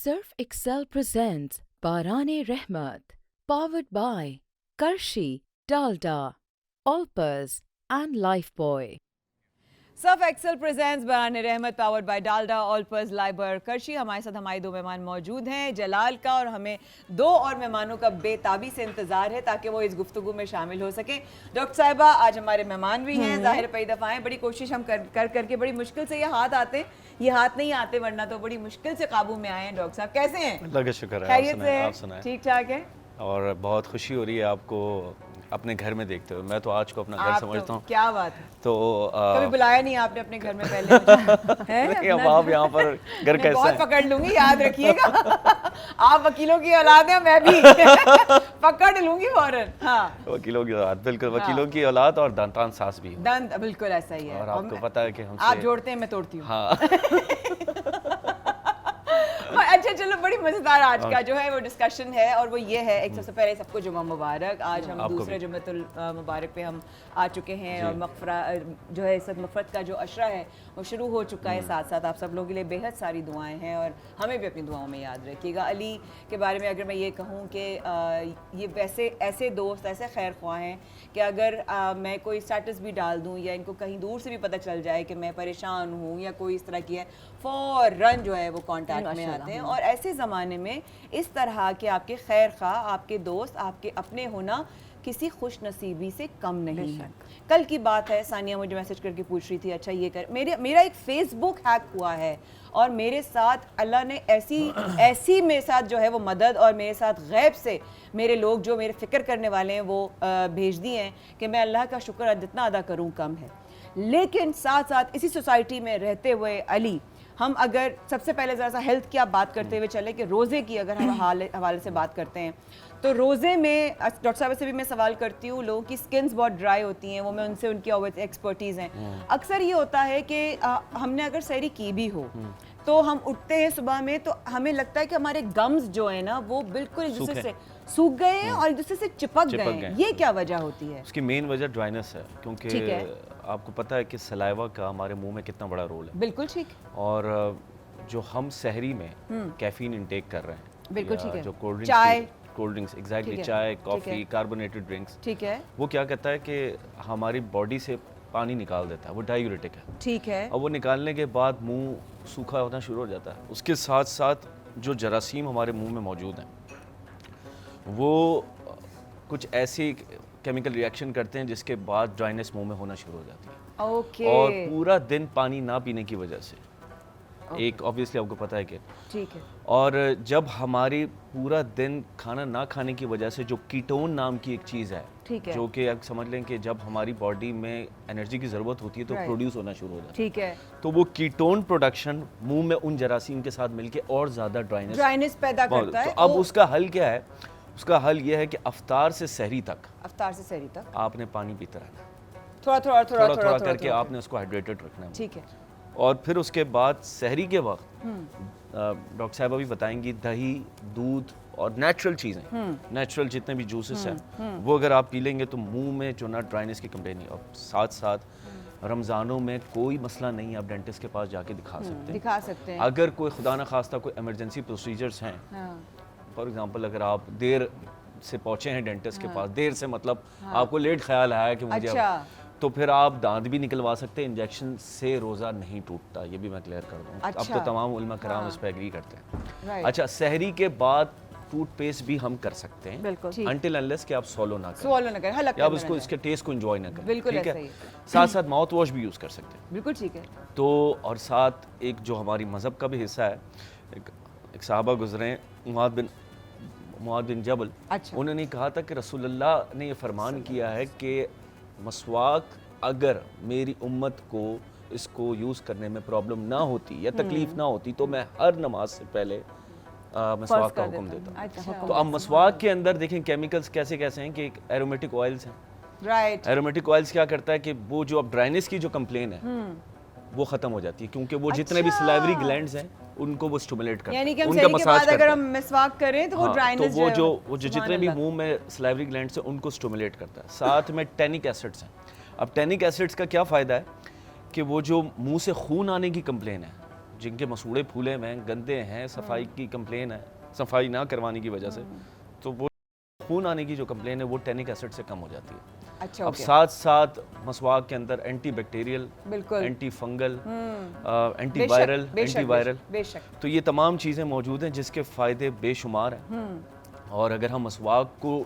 Surf Excel presents Barane Rahmat, powered by Karshi, Dalda, Allpers and Lifebuoy. Surf Excel presents बयान रहमत powered by Dalda Allpers Lifebuoy करशी। हमारे साथ हमारे दो मेहमान मौजूद हैं, जलाल का, और हमें दो और मेहमानों का बेताबी से इंतजार है ताकि वो इस गुफ्तगू में शामिल हो सकें। डॉक्टर साहिबा आज हमारे मेहमान भी हैं, ज़ाहिर कई दफ़ा हैं, बड़ी कोशिश हम करके बड़ी मुश्किल से ये हाथ आते हैं, ये हाथ नहीं आते वरना तो बड़ी मुश्किल से काबू में आए हैं। डॉक्टर साहब कैसे हैं? अल्लाह का शुक्र है, खैरियत से हैं? ठीक ठाक है। और बहुत खुशी हो रही है आपको अपने घर में देखते हुए। मैं तो आज को अपना घर समझता हूँ। क्या बात है। तो कभी बुलाया नहीं आपने अपने घर में पहले है? अब आप यहाँ पर घर कैसा बहुत है? पकड़ लूंगी, याद रखिएगा। आप वकीलों की औलाद हैं, मैं भी पकड़ लूंगी फौरन। हाँ, वकीलों की औलाद, बिल्कुल वकीलों की औलाद और दांतान सास भी हूँ। दंत बिल्कुल ऐसा ही है। और आपको पता है कि हमसे आप जोड़ते हैं, मैं तोड़ती हूँ। हाँ अच्छा चलो, बड़ी मजेदार आज का जो है वो डिस्कशन है, और वो ये है, एक सबसे पहले सबको जुमा मुबारक। आज हम दूसरे जुम्मतुल मुबारक पे हम आ चुके हैं, और मगफरा जो है सब मगफरत का जो अशरा है वो शुरू हो चुका है। साथ साथ आप सब लोगों के लिए बेहद सारी दुआएं हैं, और हमें भी अपनी दुआओं में याद रखिएगा। अली के बारे में अगर मैं ये कहूँ कि ये वैसे ऐसे दोस्त, ऐसे खैर ख्वाह हैं कि अगर मैं कोई स्टेटस भी डाल दूँ या इनको कहीं दूर से भी पता चल जाए कि मैं परेशान हूँ या कोई इस तरह की है, फ़ौरन जो है वो कॉन्टैक्ट में आते हैं। और ऐसे ज़माने में इस तरह के आपके खैर खा, आपके दोस्त, आपके अपने होना किसी खुश नसीबी से कम नहीं है। कल की बात है, सानिया मुझे मैसेज करके पूछ रही थी, अच्छा ये कर, मेरा एक फेसबुक हैक हुआ है, और मेरे साथ अल्लाह ने ऐसी मेरे साथ जो है वो मदद, और मेरे साथ गैब से मेरे लोग जो मेरे फ़िक्र करने वाले हैं वो भेज दिए हैं कि मैं अल्लाह का शुक्र जितना अदा करूँ कम है। लेकिन साथ साथ इसी सोसाइटी में रहते हुए अली, हम अगर सबसे पहले ज़रा सा हेल्थ की आप बात करते हुए चले कि रोज़े की अगर हम हवाले से बात करते हैं, तो रोज़े में डॉक्टर साहब से भी मैं सवाल करती हूँ, लोगों की स्किन्स बहुत ड्राई होती हैं, वो मैं उनसे उनकी एक्सपर्टीज़ हैं। अक्सर ये होता है कि हमने अगर सहरी की भी हो तो हम उठते हैं सुबह में तो हमें लगता है कि हमारे गम्स जो है ना वो बिल्कुल एक दूसरे से सूख गए हैं और एक दूसरे से चिपक गए हैं। ये क्या वजह होती है? उसकी मेन वजह ड्राइनेस है, क्योंकि आपको पता है कि सलाइवा का हमारे मुंह में कितना बड़ा रोल है। बिल्कुल ठीक। और जो हम सहरी में कैफीन इंटेक कर रहे हैं, बिल्कुल ठीक है, जो कोल्ड ड्रिंक्स एग्जैक्टली, चाय, कॉफ़ी, कार्बोनेटेड ड्रिंक्स, ठीक है, वो क्या कहता है कि हमारी बॉडी से पानी निकाल देता है, वो डायूरेटिक है। ठीक है। और वो निकालने के बाद मुंह सूखा होना शुरू हो जाता है। उसके साथ साथ जो जरासीम हमारे मुंह में मौजूद हैं वो कुछ ऐसी केमिकल रिएक्शन करते हैं जिसके बाद ड्राइनेस मुंह में होना शुरू हो जाती है। ओके। और पूरा दिन पानी ना पीने की वजह से एक ऑब्वियसली आपको पता है कि ठीक है, और जब हमारी पूरा दिन खाना ना खाने की वजह से जो कीटोन नाम की एक चीज़ है, ठीक है, जो कि आप समझ लें कि जब हमारी बॉडी में एनर्जी की ज़रूरत होती है तो प्रोड्यूस होना शुरू हो जाता है। ठीक है। तो वो कीटोन प्रोडक्शन मुंह में उन जरासीम के साथ मिलके और ज़्यादा ड्राइनेस पैदा करता है। तो अब उसका हल क्या है? उसका हल ये है कि अफ्तार से सहरी तक आपने पानी पीते रहना, थोड़ा करके आपने उसको हाइड्रेटेड रखना है। ठीक है। और फिर उसके बाद सहरी के वक्त डॉक्टर साहबा भी बताएंगी, दही, दूध और नेचुरल चीज़ें, नेचुरल जितने भी जूसेस हैं वो अगर आप पी लेंगे तो मुंह में जो ना ड्राइनेस की कंप्लेन नहीं। और साथ साथ रमज़ानों में कोई मसला नहीं, आप डेंटिस्ट के पास जाके दिखा सकते हैं। अगर कोई खुदा न खास्ता कोई इमरजेंसी प्रोसीजर्स हैं, फॉर एग्जांपल अगर आप देर से पहुंचे हैं डेंटिस्ट के पास, देर से मतलब आपको लेट ख्याल आया कि मुझे तो फिर आप दांत भी निकलवा सकते हैं। इंजेक्शन से रोज़ा नहीं टूटता, ये भी मैं क्लियर कर दूँ। अब तो तमाम उलमा कराम इस पर एग्री करते हैं। अच्छा, सहरी के बाद टूथपेस्ट भी हम कर सकते हैं अनटिल अनलेस कि आप स्वॉलो ना करें, या आप उसको इसके टेस्ट को एंजॉय ना करें। ठीक है। साथ साथ माउथ वॉश भी यूज़ कर सकते हैं। बिल्कुल ठीक है। तो और साथ एक जो हमारी मज़हब का भी हिस्सा है, एक साहबा गुजरे मुआद बिन जबल, उन्होंने कहा था कि रसूलुल्लाह ने ये फरमान किया है कि मसवाक अगर मेरी उम्मत को इसको यूज़ करने में प्रॉब्लम ना होती या तकलीफ़ ना होती तो मैं हर नमाज से पहले मसवाक का हुक्म देता। अच्छा। तो अब मसवाक के अंदर देखें केमिकल्स कैसे कैसे हैं कि एरोमेटिक ऑयल्स हैं। राइट। एरोमेटिक ऑयल्स क्या करता है कि वो जो अब ड्राइनेस की जो कंप्लेन है वो ख़त्म हो जाती है, क्योंकि वो जितने भी सलाइवरी ग्लैंड्स हैं उनको वो स्टिमुलेट करता है, यानी कि हम उनका मसाज करता है। अगर हम मिसवाक करें तो वो ड्राइनेस तो वो जो जितने भी मुंह में सलाइवरी ग्लैंड्स हैं उनको स्टिमुलेट करता है। साथ में टैनिक एसिड्स हैं। अब टैनिक एसिड्स का क्या फ़ायदा है कि वो जो मुंह से खून आने की कंप्लेन है جن کے مسوڑے پھولے ہوئے ہیں, گندے ہیں, صفائی کی کمپلین ہے, صفائی نہ کروانے کی وجہ سے, تو وہ خون آنے کی جو کمپلین ہے وہ ٹینک ایسڈ سے کم ہو جاتی ہے. اچھا اب ساتھ ساتھ مسواک کے اندر اینٹی بیکٹیریل, بالکل, اینٹی فنگل, اینٹی وائرل, تو یہ تمام چیزیں موجود ہیں جس کے فائدے بے شمار ہیں. اور اگر ہم مسواک کو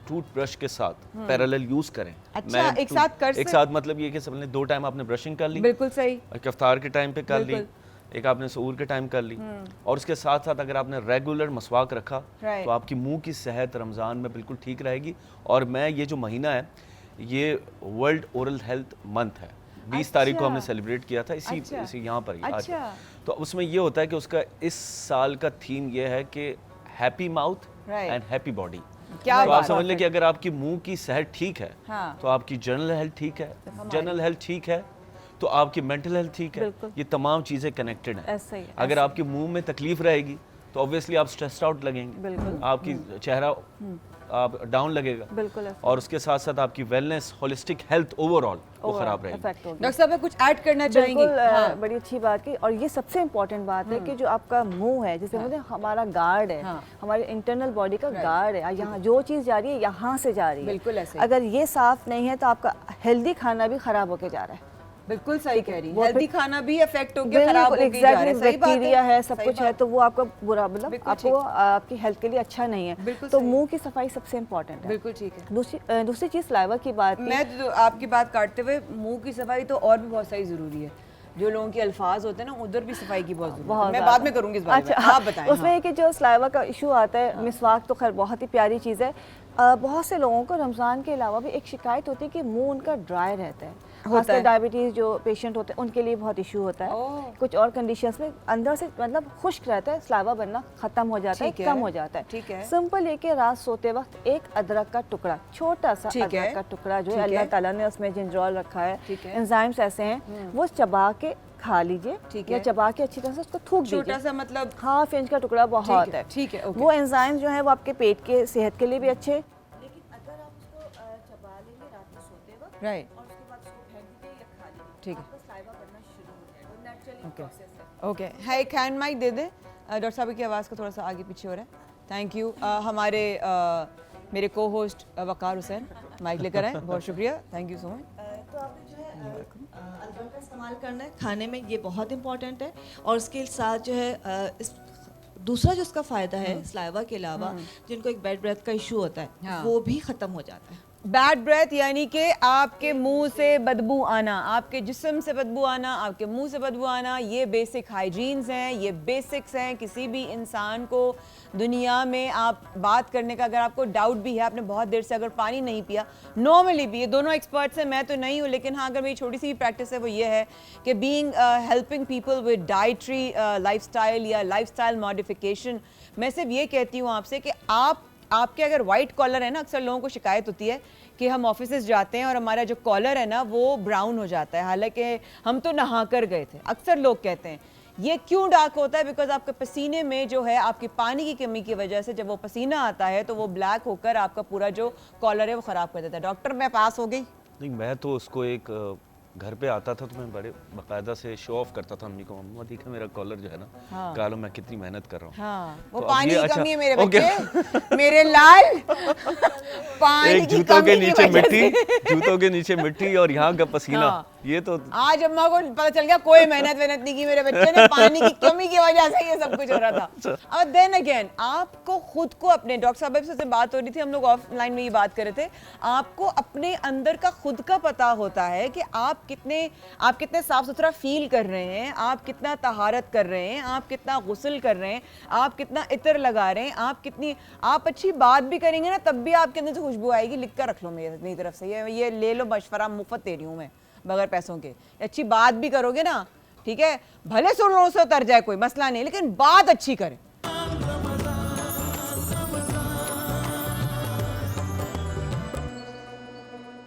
ٹوتھ برش کے ساتھ پیرالل یوز کریں, اچھا ایک ساتھ مطلب یہ کہ سب نے 2 ٹائم آپ نے برشنگ کر لی, بالکل صحیح, ایک افطار کے ٹائم پہ کر لی, ایک آپ نے سحور کے ٹائم کر لی, اور اس کے ساتھ ساتھ اگر آپ نے ریگولر مسواک رکھا تو آپ کی منہ کی صحت رمضان میں بالکل ٹھیک رہے گی. اور میں یہ جو مہینہ ہے یہ ورلڈ اورل ہیلتھ منتھ ہے, 20 تاریخ کو ہم نے سیلیبریٹ کیا تھا اسی یہاں پر ہی آج. تو اس میں یہ ہوتا ہے کہ اس کا اس سال کا تھیم یہ ہے کہ happy mouth and happy body. تو آپ سمجھ لیں کہ اگر آپ کی منہ کی صحت ٹھیک ہے تو آپ کی جنرل ہیلتھ ٹھیک ہے, جنرل ہیلتھ ٹھیک ہے تو آپ کی مینٹل ہیلتھ ٹھیک ہے. یہ تمام چیزیں کنیکٹڈ ہیں. اگر آپ کے منہ میں تکلیف رہے گی تو اوبویسلی آپ سٹریسڈ آؤٹ لگیں گے, آپ کی چہرہ آپ ڈاؤن لگے گا, اور اس کے ساتھ ساتھ آپ کی wellness, holistic health overall وہ خراب رہے گی. ڈاکٹر صاحب کچھ ایڈ کرنا چاہیں گے؟ بڑی اچھی بات کی, اور یہ سب سے امپورٹنٹ بات ہے کہ جو آپ کا منہ ہے, جسے بولتے ہیں ہمارا گارڈ ہے, ہماری انٹرنل باڈی کا گارڈ ہے, یہاں جو چیز جا رہی ہے یہاں سے جا رہی ہے. بالکل ایسے, اگر یہ صاف نہیں ہے تو آپ کا ہیلدی کھانا بھی خراب ہو کے جا رہا ہے. بالکل صحیح کہہ رہی ہیں, ہیلدی کھانا بھی افیکٹ ہو گیا, خراب ہو کے جا رہا ہے. بیکٹیریا ہے, سب کچھ ہے, تو وہ آپ کا برا, مطلب آپ کو آپ کی ہیلتھ کے لیے اچھا نہیں ہے. تو منہ کی صفائی سب سے امپورٹنٹ ہے. بالکل ٹھیک ہے. دوسری چیز سلائیوا کی بات, میں آپ کی بات کاٹتے ہوئے, منہ کی صفائی تو اور بھی بہت صحیح ضروری ہے. جو لوگوں کے الفاز ہوتے ہیں نا ادھر بھی صفائی کی بہت ضرورت ہے. میں بعد میں کروں گی اس بارے میں, آپ بتائیں. اس میں کہ جو سلائیوا کا ایشو آتا ہے, مسواک تو خیر بہت ہی پیاری چیز ہے. بہت سے لوگوں کو رمضان کے علاوہ بھی ایک شکایت ہوتی ہے کہ منہ ان کا ڈرائی رہتا ہے. خاص کر ڈائبٹیز جو پیشنٹ ہوتے ہیں ان کے لیے بہت ایشو ہوتا ہے. کچھ اور کنڈیشنز میں اندر سے مطلب خشک رہتا ہے, سلائیوا بننا ختم ہو جاتا ہے, کم ہو جاتا ہے. سمپل یہ کہ رات سوتے وقت ایک ادرک کا ٹکڑا, چھوٹا سا ادرک کا ٹکڑا جو ہے, اللہ تعالیٰ نے اس میں جنجرول رکھا ہے, انزائمز ایسے ہیں, وہ چبا کے کھا لیجئے, یا چبا کے اچھی طرح سے اس کو تھوک دیجئے. چھوٹا سا مطلب ½ انچ کا ٹکڑا بہت ہے. ٹھیک ہے, وہ انزائمز جو ہیں وہ آپ کے پیٹ کے صحت کے لیے بھی اچھے, لیکن اگر آپ اس کو چبا لیں گے رات میں سوتے وقت, رائٹ, اور اس کے بعد اس کو پھینک دیجئے یا کھا لیجئے, ٹھیک ہے, آپ کا سلائیوا بننا شروع ہو جائے گا. وہ نیچرلی پروسیس ہے. اوکے, ہے ایک ہینڈ مائک دے دیں. ڈاکٹر صاحب کی آواز کا تھوڑا سا آگے پیچھے ہو رہا ہے. Thank you. ہمارے میرے کو ہوسٹ وقار حسین مائک لے کر آئے, بہت شکریہ, تھینک یو سو مچ. تو آپ نے جو ہے البم کا استعمال کرنا ہے کھانے میں, یہ بہت امپورٹنٹ ہے. اور اس کے ساتھ جو ہے دوسرا جو اس کا فائدہ ہے سلائیوا کے علاوہ, جن کو ایک بیڈ بریتھ کا ایشو ہوتا ہے وہ بھی ختم ہو جاتا ہے. بیڈ بریتھ یعنی کہ آپ کے منہ سے بدبو آنا, آپ کے جسم سے بدبو آنا, آپ کے منہ سے بدبو آنا, یہ بیسک ہائیجینز ہیں, یہ بیسکس ہیں. کسی بھی انسان کو دنیا میں آپ بات کرنے کا اگر آپ کو ڈاؤٹ بھی ہے, آپ نے بہت دیر سے اگر پانی نہیں پیا, نارملی بھی, یہ دونوں ایکسپرٹس ہیں, میں تو نہیں ہوں, لیکن ہاں اگر میری چھوٹی سی پریکٹس ہے وہ یہ ہے کہ being helping people with dietary life style یا لائف سٹائل ماڈیفیکیشن, میں صرف یہ کہتی ہوں آپ سے کہ آپ کے اگر وائٹ کالر ہے نا, اکثر لوگوں کو شکایت ہوتی ہے کہ ہم آفیسز جاتے ہیں اور ہمارا جو کالر ہے نا وہ براؤن ہو جاتا ہے, حالانکہ ہم تو نہا کر گئے تھے. اکثر لوگ کہتے ہیں یہ کیوں ڈارک ہوتا ہے, بیکاز آپ کے پسینے میں جو ہے آپ کی پانی کی کمی کی وجہ سے جب وہ پسینہ آتا ہے تو وہ بلیک ہو کر آپ کا پورا جو کالر ہے وہ خراب کر دیتا ہے. ڈاکٹر میں پاس ہو گئی. نہیں, میں تو اس کو ایک گھر پہ آتا تھا تو میں بڑے باقاعدہ سے شو آف کرتا تھا امی کو, مما دیکھا میرا کالر جو ہے نا, کالو میں کتنی محنت کر رہا ہوں. ہاں, وہ پانی کی کمی ہے میرے بچے, میرے لال, پانی کی جوتوں کے نیچے مٹی, جوتوں کے نیچے مٹی اور یہاں کا پسینہ, یہ تو آج اماں کو پتہ چل گیا کوئی محنت نہیں کی میرے بچے نے, پانی کی کمی کی وجہ سے یہ سب کچھ ہو رہا تھا. اور دین اگین آپ کو خود کو اپنے, ڈاکٹر صاحب سے بات ہو رہی تھی, ہم لوگ آف لائن میں یہ بات کر رہے تھے, آپ کو اپنے اندر کا خود کا پتہ ہوتا ہے کہ آپ کتنے صاف ستھرا فیل کر رہے ہیں, آپ کتنا طہارت کر رہے ہیں, آپ کتنا غسل کر رہے ہیں, آپ کتنا عطر لگا رہے ہیں, آپ اچھی بات بھی کریں گے نا تب بھی آپ کے اندر سے خوشبو آئے گی. لکھ کر رکھ لو میری طرف سے, یہ لے لو مشورہ, مفت دے رہی ہوں میں بغیر پیسوں کے. اچھی بات بھی کرو گے نا, ٹھیک ہے, بھلے سن لو سے اتر جائے کوئی مسئلہ نہیں, لیکن بات اچھی کریں.